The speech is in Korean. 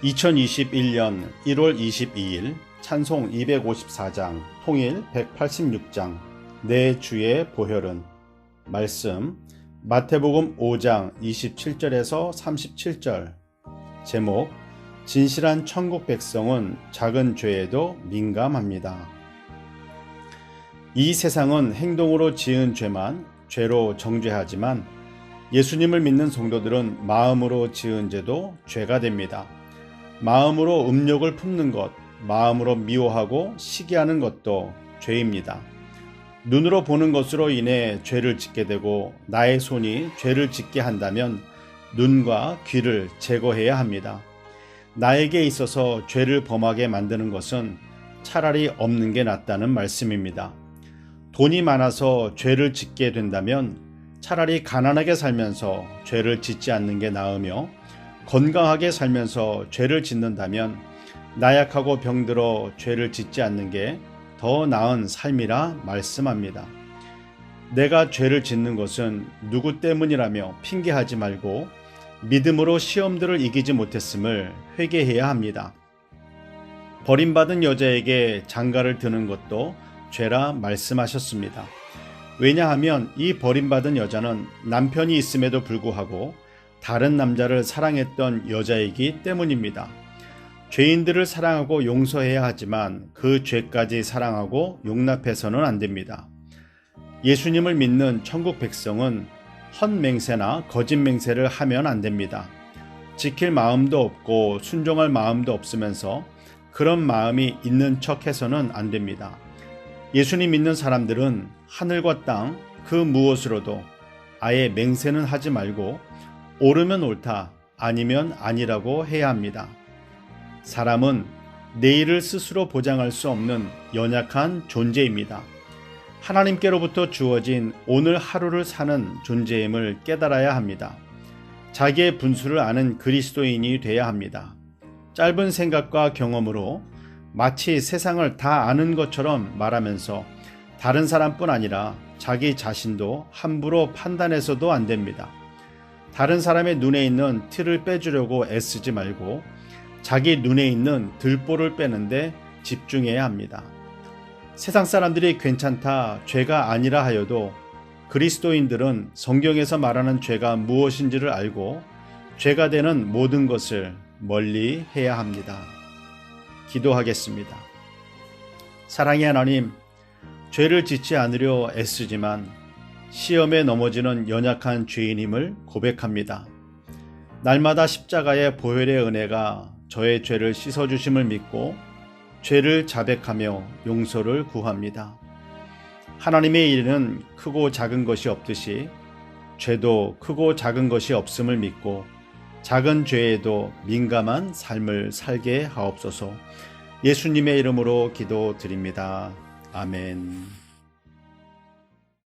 2021년 1월 22일 찬송 254장 통일 186장 내 주의 보혈은 말씀 마태복음 5장 27절에서 37절 제목 진실한 천국 백성은 작은 죄에도 민감합니다. 이 세상은 행동으로 지은 죄만 죄로 정죄하지만 예수님을 믿는 성도들은 마음으로 지은 죄도 죄가 됩니다. 마음으로 음욕을 품는 것, 마음으로 미워하고 시기하는 것도 죄입니다. 눈으로 보는 것으로 인해 죄를 짓게 되고 나의 손이 죄를 짓게 한다면 눈과 귀를 제거해야 합니다. 나에게 있어서 죄를 범하게 만드는 것은 차라리 없는 게 낫다는 말씀입니다. 돈이 많아서 죄를 짓게 된다면 차라리 가난하게 살면서 죄를 짓지 않는 게 나으며 건강하게 살면서 죄를 짓는다면 나약하고 병들어 죄를 짓지 않는 게 더 나은 삶이라 말씀합니다. 내가 죄를 짓는 것은 누구 때문이라며 핑계하지 말고 믿음으로 시험들을 이기지 못했음을 회개해야 합니다. 버림받은 여자에게 장가를 드는 것도 죄라 말씀하셨습니다. 왜냐하면 이 버림받은 여자는 남편이 있음에도 불구하고 다른 남자를 사랑했던 여자이기 때문입니다. 죄인들을 사랑하고 용서해야 하지만 그 죄까지 사랑하고 용납해서는 안 됩니다. 예수님을 믿는 천국 백성은 헛맹세나 거짓맹세를 하면 안 됩니다. 지킬 마음도 없고 순종할 마음도 없으면서 그런 마음이 있는 척 해서는 안 됩니다. 예수님 믿는 사람들은 하늘과 땅 그 무엇으로도 아예 맹세는 하지 말고 옳으면 옳다, 아니면 아니라고 해야 합니다. 사람은 내일을 스스로 보장할 수 없는 연약한 존재입니다. 하나님께로부터 주어진 오늘 하루를 사는 존재임을 깨달아야 합니다. 자기의 분수를 아는 그리스도인이 돼야 합니다. 짧은 생각과 경험으로 마치 세상을 다 아는 것처럼 말하면서 다른 사람뿐 아니라 자기 자신도 함부로 판단해서도 안 됩니다. 다른 사람의 눈에 있는 티를 빼주려고 애쓰지 말고 자기 눈에 있는 들보를 빼는데 집중해야 합니다. 세상 사람들이 괜찮다, 죄가 아니라 하여도 그리스도인들은 성경에서 말하는 죄가 무엇인지를 알고 죄가 되는 모든 것을 멀리 해야 합니다. 기도하겠습니다. 사랑의 하나님, 죄를 짓지 않으려 애쓰지만 시험에 넘어지는 연약한 죄인임을 고백합니다. 날마다 십자가의 보혈의 은혜가 저의 죄를 씻어주심을 믿고 죄를 자백하며 용서를 구합니다. 하나님의 일은 크고 작은 것이 없듯이 죄도 크고 작은 것이 없음을 믿고 작은 죄에도 민감한 삶을 살게 하옵소서. 예수님의 이름으로 기도드립니다. 아멘.